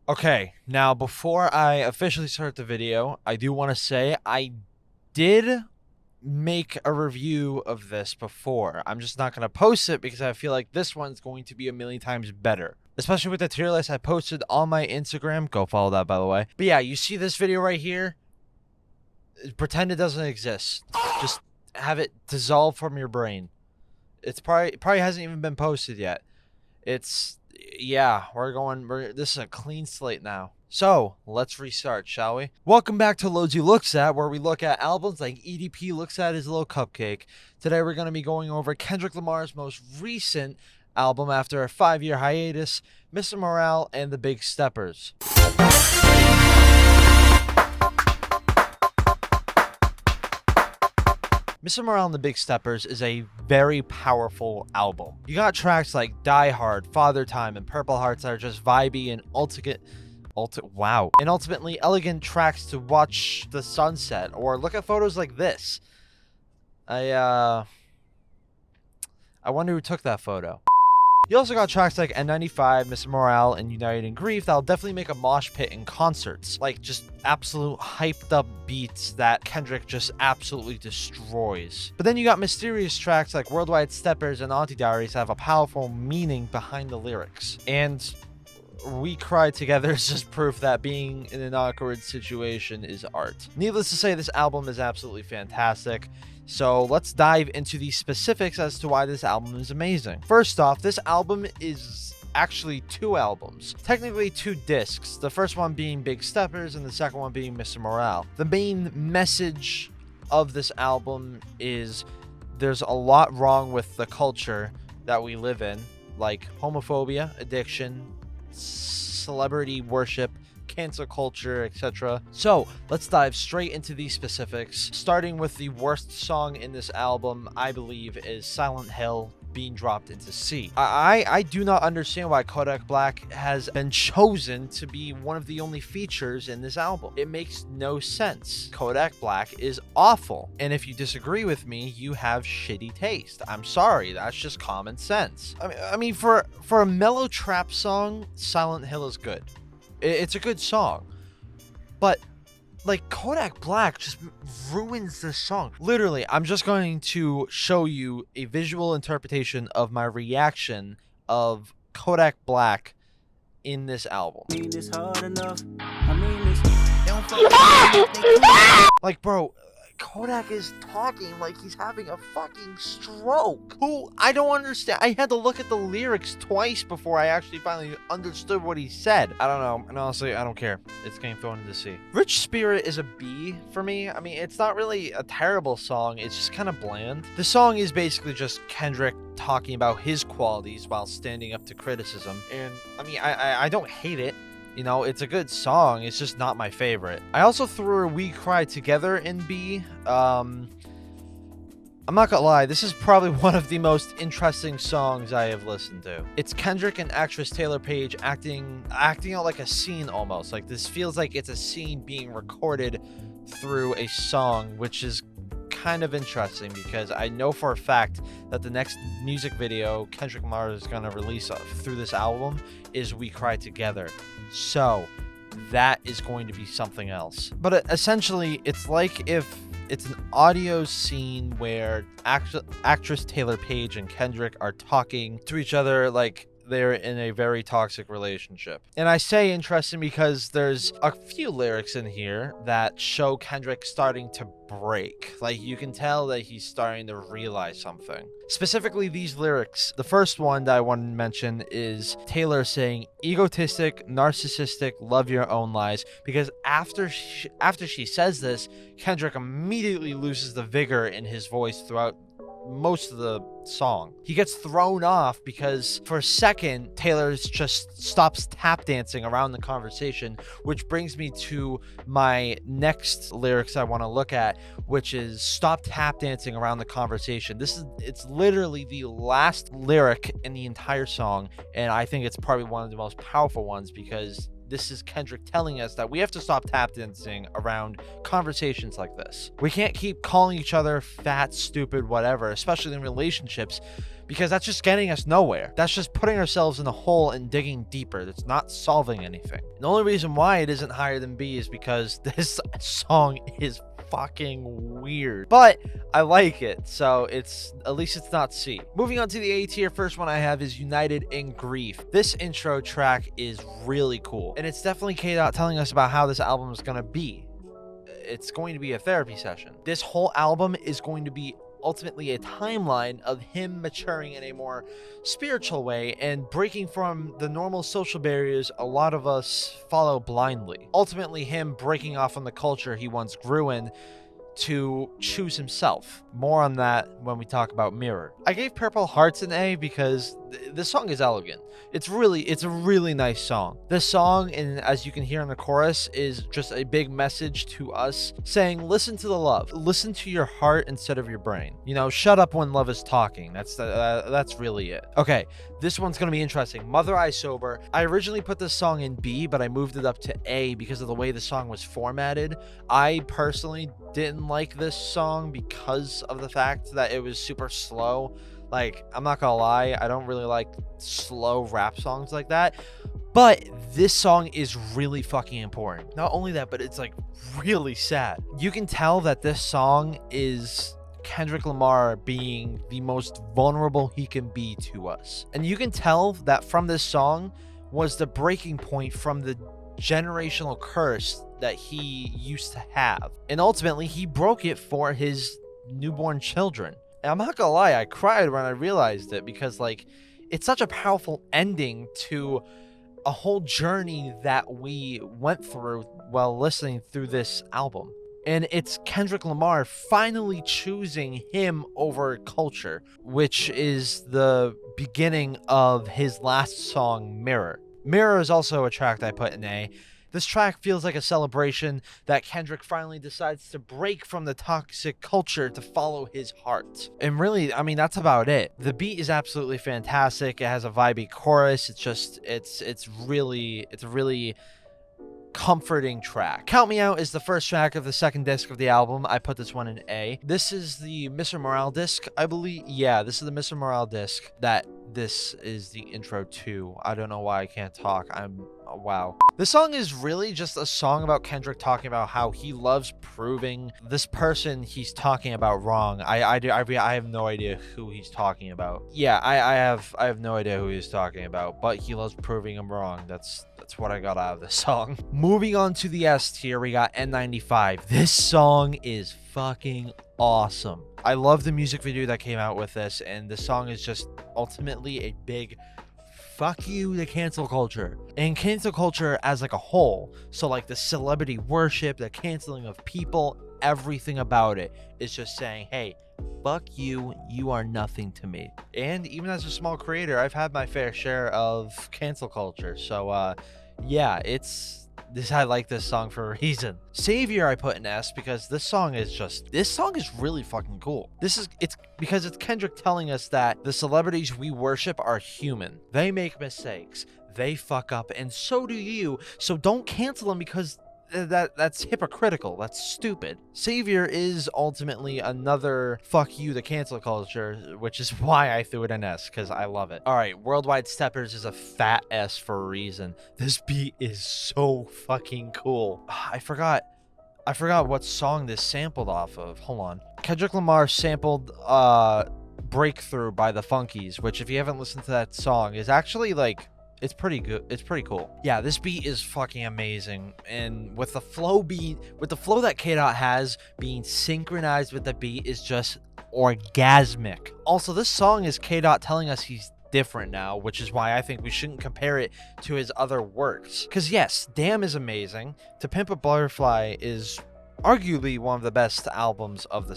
Okay, now before I officially start the video, I do want to say I did make a review of this before. I'm just not going to post it because I feel like this one's going to be a million times better. Especially with the tier list I posted on my Instagram. Go follow that, by the way. But yeah, you see this video right here? Pretend it doesn't exist. Just have it dissolve from your brain. It's probably hasn't even been posted yet. Yeah, this is a clean slate now. So, let's restart, shall we? Welcome back to LOWZEE Looks At, where we look at albums like EDP looks at his little cupcake. Today we're going to be going over Kendrick Lamar's most recent album after a 5-year hiatus, Mr. Morale and the Big Steppers. Mr. Morale and the Big Steppers is a very powerful album. You got tracks like Die Hard, Father Time, and Purple Hearts that are just vibey and ultimately elegant tracks to watch the sunset or look at photos like this. I wonder who took that photo. You also got tracks like N95, Mr. Morale, and United in Grief that'll definitely make a mosh pit in concerts. Like, just absolute hyped up beats that Kendrick just absolutely destroys. But then you got mysterious tracks like Worldwide Steppers and Auntie Diaries that have a powerful meaning behind the lyrics. And We Cry Together is just proof that being in an awkward situation is art. Needless to say, this album is absolutely fantastic. So let's dive into the specifics as to why this album is amazing. First off, this album is actually 2 albums. Technically 2 discs. The first one being Big Steppers and the second one being Mr. Morale. The main message of this album is there's a lot wrong with the culture that we live in, like homophobia, addiction, celebrity worship, cancel culture, etc. So let's dive straight into these specifics, starting with the worst song in this album. I believe is Silent Hill being dropped into C. I do not understand why Kodak Black has been chosen to be one of the only features in this album. It makes no sense. Kodak Black is awful, and if you disagree with me, you have shitty taste. I'm sorry, that's just common sense. I mean for a mellow trap song, Silent Hill is good. It's a good song, but like Kodak Black just ruins the song. Literally, I'm just going to show you a visual interpretation of my reaction of Kodak Black in this album. Like, bro, Kodak is talking like he's having a fucking stroke. I don't understand. I had to look at the lyrics twice before I actually finally understood what he said. I don't know. And honestly, I don't care. It's getting thrown into C. Rich Spirit is a B for me. I mean, it's not really a terrible song. It's just kind of bland. The song is basically just Kendrick talking about his qualities while standing up to criticism. And I mean, I don't hate it. You know, it's a good song. It's just not my favorite. I also threw We Cry Together in B. I'm not gonna lie, this is probably one of the most interesting songs I have listened to. It's Kendrick and actress Taylor Page acting out like a scene almost. Like, this feels like it's a scene being recorded through a song, which is kind of interesting because I know for a fact that the next music video Kendrick Lamar is going to release through this album is We Cry Together. So that is going to be something else. But essentially, it's like if it's an audio scene where actress Taylor Page and Kendrick are talking to each other like they're in a very toxic relationship. And I say interesting because there's a few lyrics in here that show Kendrick starting to break. Like, you can tell that he's starting to realize something. Specifically, these lyrics. The first one that I want to mention is Taylor saying, egotistic, narcissistic, love your own lies. Because after she says this, Kendrick immediately loses the vigor in his voice throughout most of the song. He gets thrown off because for a second Taylor just stops tap dancing around the conversation, which brings me to my next lyrics I want to look at, which is stop tap dancing around the conversation. It's literally the last lyric in the entire song, and I think it's probably one of the most powerful ones because this is Kendrick telling us that we have to stop tap dancing around conversations like this. We can't keep calling each other fat, stupid, whatever, especially in relationships, because that's just getting us nowhere. That's just putting ourselves in a hole and digging deeper. That's not solving anything. The only reason why it isn't higher than B is because this song is fucking weird, but I like it, so at least it's not C. Moving on to the A tier, first one I have is United in Grief. This intro track is really cool, and it's definitely K-Dot telling us about how this album is gonna be. It's going to be a therapy session. This whole album is going to be ultimately a timeline of him maturing in a more spiritual way and breaking from the normal social barriers a lot of us follow blindly. Ultimately, him breaking off from the culture he once grew in to choose himself. More on that when we talk about Mirror. I gave Purple Hearts an A because this song is elegant. It's a really nice song. This song, and as you can hear in the chorus, is just a big message to us saying, listen to the love. Listen to your heart instead of your brain. You know, shut up when love is talking. That's really it. Okay, this one's gonna be interesting. Mother I Sober. I originally put this song in B, but I moved it up to A because of the way the song was formatted. I personally didn't like this song because of the fact that it was super slow. Like, I'm not gonna lie, I don't really like slow rap songs like that, but this song is really fucking important. Not only that, but it's like really sad. You can tell that this song is Kendrick Lamar being the most vulnerable he can be to us, and you can tell that from this song was the breaking point from the generational curse that he used to have, and ultimately he broke it for his newborn children. And I'm not gonna lie, I cried when I realized it, because like, it's such a powerful ending to a whole journey that we went through while listening through this album. And it's Kendrick Lamar finally choosing him over culture, which is the beginning of his last song, Mirror. Mirror is also a track that I put in A. This track feels like a celebration that Kendrick finally decides to break from the toxic culture to follow his heart. And really, I mean, that's about it. The beat is absolutely fantastic. It has a vibey chorus. It's a really comforting track. Count Me Out is the first track of the second disc of the album. I put this one in A. This is the Mr. Morale disc, I believe. Yeah, this is the Mr. Morale disc that this is the intro to. I don't know why I can't talk. Wow. This song is really just a song about Kendrick talking about how he loves proving this person he's talking about wrong. I have no idea who he's talking about. Yeah, I have no idea who he's talking about, but he loves proving him wrong. That's what I got out of this song. Moving on to the S tier, we got N95. This song is fucking awesome. I love the music video that came out with this, and the song is just ultimately a big fuck you to cancel culture, and cancel culture as like a whole. So like the celebrity worship, the canceling of people, everything about it is just saying, hey, fuck you, you are nothing to me. And even as a small creator, I've had my fair share of cancel culture. So yeah, I like this song for a reason. Savior I put in S because this song is really fucking cool. It's because it's Kendrick telling us that the celebrities we worship are human. They make mistakes, they fuck up, and so do you. So don't cancel them because that's hypocritical. That's stupid. Savior is ultimately another fuck you to cancel culture, which is why I threw it in S, because I love it. All right, Worldwide Steppers is a fat S for a reason. This beat is so fucking cool. I forgot what song this sampled off of. Hold on. Kendrick Lamar sampled Breakthrough by the Funkies, which if you haven't listened to that song is actually like, it's pretty good. It's pretty cool. Yeah, this beat is fucking amazing. And with the flow that K-Dot has being synchronized with the beat is just orgasmic. Also, this song is K-Dot telling us he's different now, which is why I think we shouldn't compare it to his other works. Because yes, Damn is amazing. To Pimp a Butterfly is arguably one of the best albums of the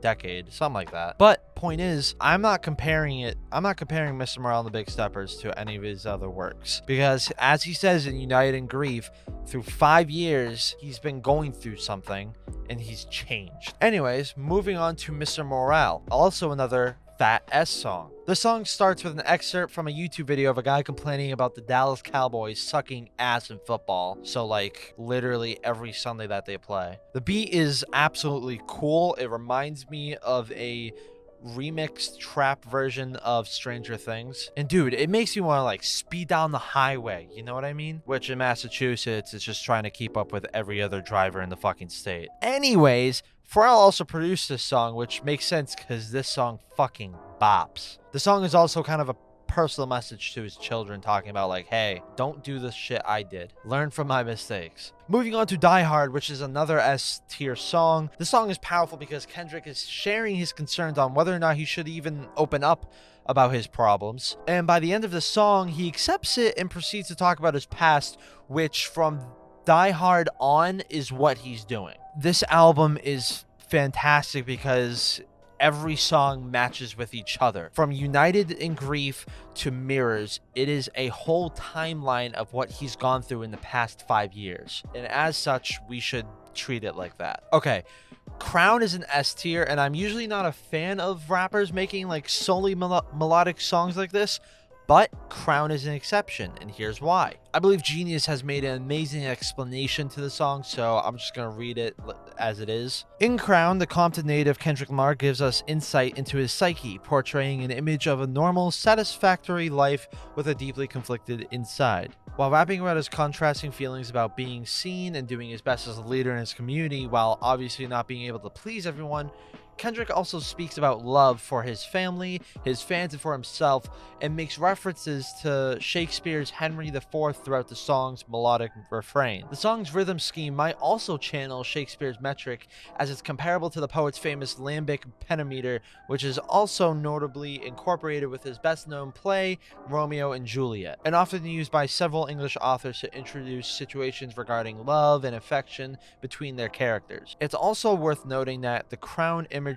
decade, something like that. But point is, I'm not comparing Mr. Morale and the Big Steppers to any of his other works, because as he says in United in Grief, through 5 years he's been going through something and he's changed. Anyways, moving on to Mr. Morale, also another Fat S song. The song starts with an excerpt from a YouTube video of a guy complaining about the Dallas Cowboys sucking ass in football. So like literally every Sunday that they play. The beat is absolutely cool. It reminds me of a remixed trap version of Stranger Things. And dude, it makes me want to like speed down the highway, you know what I mean? Which in Massachusetts is just trying to keep up with every other driver in the fucking state. Anyways, Pharrell also produced this song, which makes sense because this song fucking bops. The song is also kind of a personal message to his children, talking about like, hey, don't do the shit I did. Learn from my mistakes. Moving on to Die Hard, which is another S tier song. The song is powerful because Kendrick is sharing his concerns on whether or not he should even open up about his problems. And by the end of the song, he accepts it and proceeds to talk about his past, which from Die Hard on is what he's doing. This album is fantastic because every song matches with each other. From United in Grief to Mirrors, it is a whole timeline of what he's gone through in the past 5 years. And as such, we should treat it like that. Okay, Crown is an S tier, and I'm usually not a fan of rappers making like solely melodic songs like this, but Crown is an exception, and here's why. I believe Genius has made an amazing explanation to the song, so I'm just going to read it as it is. In Crown, the Compton native Kendrick Lamar gives us insight into his psyche, portraying an image of a normal, satisfactory life with a deeply conflicted inside. While rapping about his contrasting feelings about being seen and doing his best as a leader in his community, while obviously not being able to please everyone, Kendrick also speaks about love for his family, his fans, and for himself, and makes references to Shakespeare's Henry IV throughout the song's melodic refrain. The song's rhythm scheme might also channel Shakespeare's metric, as it's comparable to the poet's famous iambic pentameter, which is also notably incorporated with his best-known play, Romeo and Juliet, and often used by several English authors to introduce situations regarding love and affection between their characters. It's also worth noting that the Crown imagery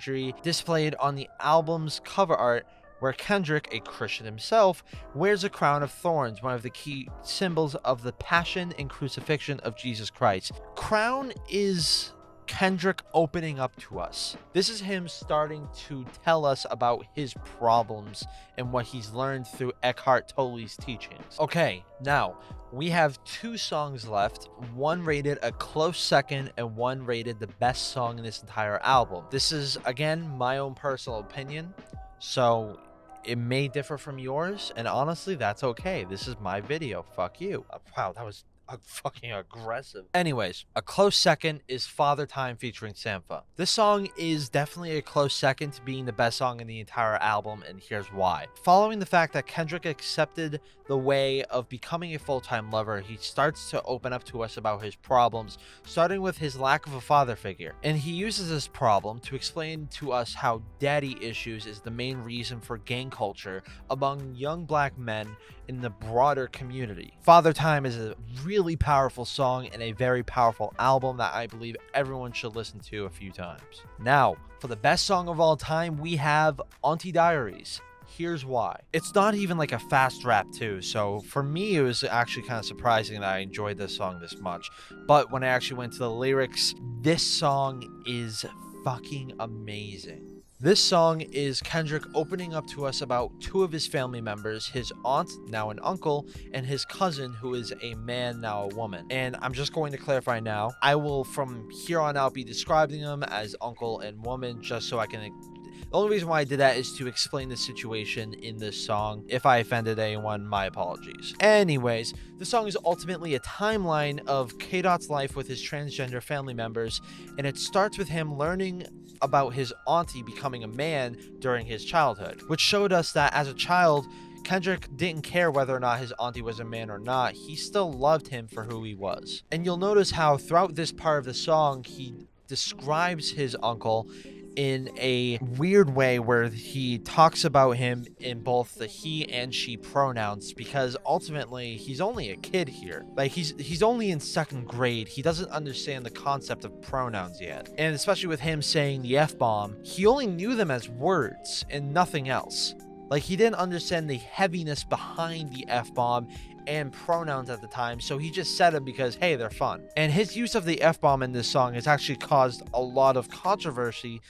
displayed on the album's cover art, where Kendrick, a Christian himself, wears a crown of thorns, one of the key symbols of the passion and crucifixion of Jesus Christ. Crown is Kendrick opening up to us. This is him starting to tell us about his problems and what he's learned through Eckhart Tolle's teachings. Okay, now we have 2 songs left, one rated a close second and one rated the best song in this entire album. This is, again, my own personal opinion, so it may differ from yours, and honestly, that's okay. This is my video. Fuck you. Wow, that was fucking aggressive. Anyways, a close second is Father Time featuring Sampha. This song is definitely a close second to being the best song in the entire album, and here's why. Following the fact that Kendrick accepted the way of becoming a full-time lover, he starts to open up to us about his problems, starting with his lack of a father figure. And he uses this problem to explain to us how daddy issues is the main reason for gang culture among young black men in the broader community. Father Time is a really powerful song and a very powerful album that I believe everyone should listen to a few times. Now, for the best song of all time, we have Auntie Diaries. Here's why. It's not even like a fast rap too, so for me it was actually kind of surprising that I enjoyed this song this much. But when I actually went to the lyrics, this song is fucking amazing. This song is Kendrick opening up to us about 2 of his family members, his aunt, now an uncle, and his cousin, who is a man, now a woman. And I'm just going to clarify now, I will from here on out be describing them as uncle and woman, just so I can... The only reason why I did that is to explain the situation in this song. If I offended anyone, my apologies. Anyways, the song is ultimately a timeline of K-Dot's life with his transgender family members, and it starts with him learning about his auntie becoming a man during his childhood, which showed us that as a child, Kendrick didn't care whether or not his auntie was a man or not. He still loved him for who he was. And you'll notice how throughout this part of the song, he describes his uncle in a weird way where he talks about him in both the he and she pronouns, because ultimately he's only a kid here. Like he's only in 2nd grade. He doesn't understand the concept of pronouns yet. And especially with him saying the F-bomb, he only knew them as words and nothing else. Like he didn't understand the heaviness behind the F-bomb and pronouns at the time, so he just said them because, hey, they're fun. And his use of the F-bomb in this song has actually caused a lot of controversy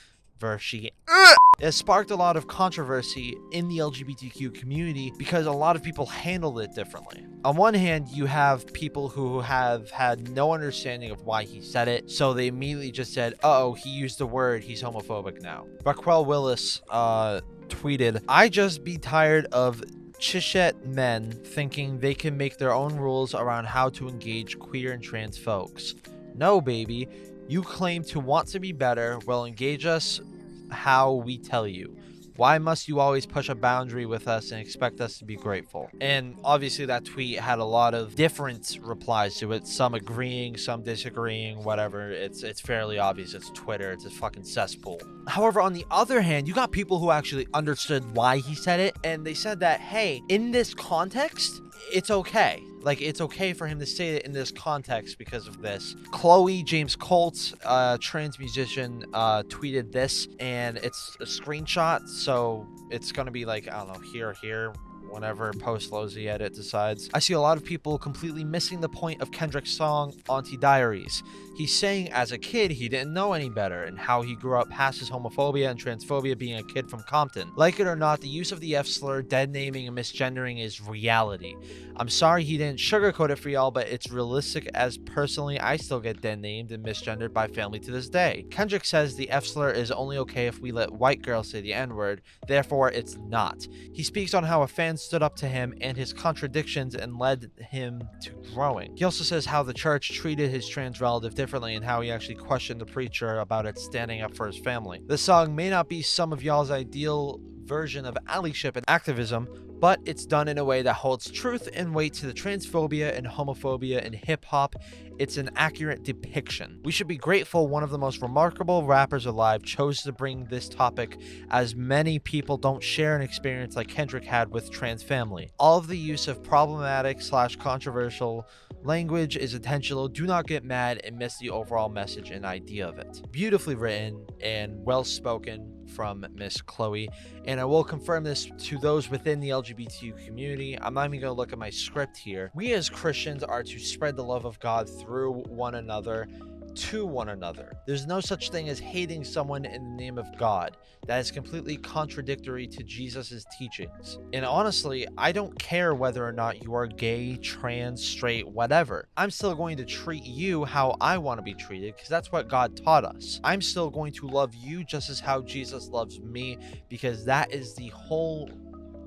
It sparked a lot of controversy in the LGBTQ community because a lot of people handled it differently. On one hand, you have people who have had no understanding of why he said it, so they immediately just said, "Uh-oh, he used the word, he's homophobic now." Raquel Willis tweeted, "I just be tired of cishet men thinking they can make their own rules around how to engage queer and trans folks. No, baby. You claim to want to be better. Well, engage us how we tell you. Why must you always push a boundary with us and expect us to be grateful?" And obviously that tweet had a lot of different replies to it, some agreeing, some disagreeing, whatever. It's fairly obvious. It's Twitter. It's a fucking cesspool. However, on the other hand, you got people who actually understood why he said it, and they said that, hey, in this context, it's okay. Like, it's okay for him to say it in this context because of this. Chloe James Colt, trans musician, tweeted this, and it's a screenshot, so it's gonna be like, I don't know, here, whenever post LOWZEE edit decides. "I see a lot of people completely missing the point of Kendrick's song Auntie Diaries. He's saying as a kid he didn't know any better and how he grew up past his homophobia and transphobia being a kid from Compton. Like it or not, the use of the F slur, dead naming, and misgendering is reality. I'm sorry he didn't sugarcoat it for y'all, but it's realistic, as personally I still get dead named and misgendered by family to this day. Kendrick says the F slur is only okay if we let white girls say the N-word, therefore it's not. He speaks on how a fan stood up to him and his contradictions and led him to growing. He also says how the church treated his trans relative differently and how he actually questioned the preacher about it standing up for his family. This song may not be some of y'all's ideal version of allyship and activism, but it's done in a way that holds truth and weight to the transphobia and homophobia in hip-hop. It's an accurate depiction. We should be grateful one of the most remarkable rappers alive chose to bring this topic, as many people don't share an experience like Kendrick had with trans family. All of the use of problematic/controversial language is intentional. Do not get mad and miss the overall message and idea of it." Beautifully written and well spoken from Miss Chloe, and I will confirm this to those within the LGBTQ community. I'm not even going to look at my script here. We as Christians are to spread the love of God through one another, to one another. There's no such thing as hating someone in the name of God. That is completely contradictory to Jesus's teachings. And honestly, I don't care whether or not you are gay, trans, straight, whatever. I'm still going to treat you how I want to be treated, because that's what God taught us. I'm still going to love you just as how Jesus loves me, because that is the whole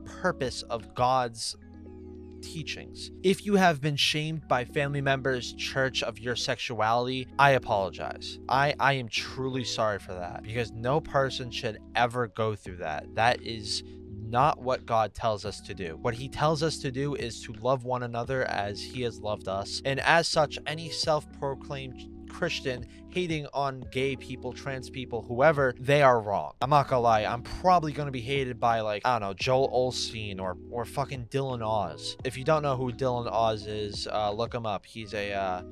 purpose of God's teachings. If you have been shamed by family members, church, of your sexuality, I apologize. I am truly sorry for that, because no person should ever go through that. That is not what God tells us to do. What he tells us to do is to love one another as he has loved us, and as such, any self-proclaimed Christian hating on gay people, trans people, whoever, they are wrong. I'm not gonna lie, I'm probably gonna be hated by, like, I don't know, Joel Osteen or fucking Dylan Oz. If you don't know who Dylan Oz is, look him up. He's a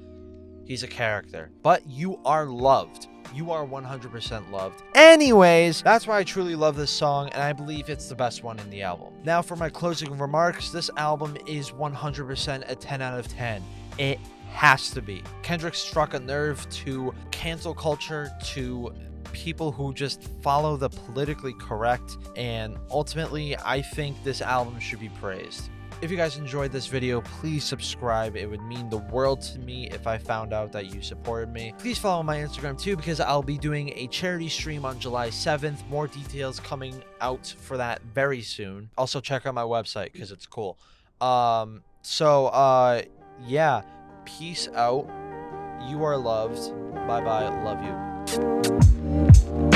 character. But you are loved. You are 100% loved. Anyways, that's why I truly love this song, and I believe it's the best one in the album. Now for my closing remarks, this album is 100% a 10 out of 10. It has to be. Kendrick struck a nerve to cancel culture, to people who just follow the politically correct, and ultimately I think this album should be praised. If you guys enjoyed this video, please subscribe. It would mean the world to me if I found out that you supported me. Please follow my Instagram too, because I'll be doing a charity stream on July 7th. More details coming out for that very soon. Also check out my website because it's cool. Yeah. Peace out. You are loved. Bye bye. Love you.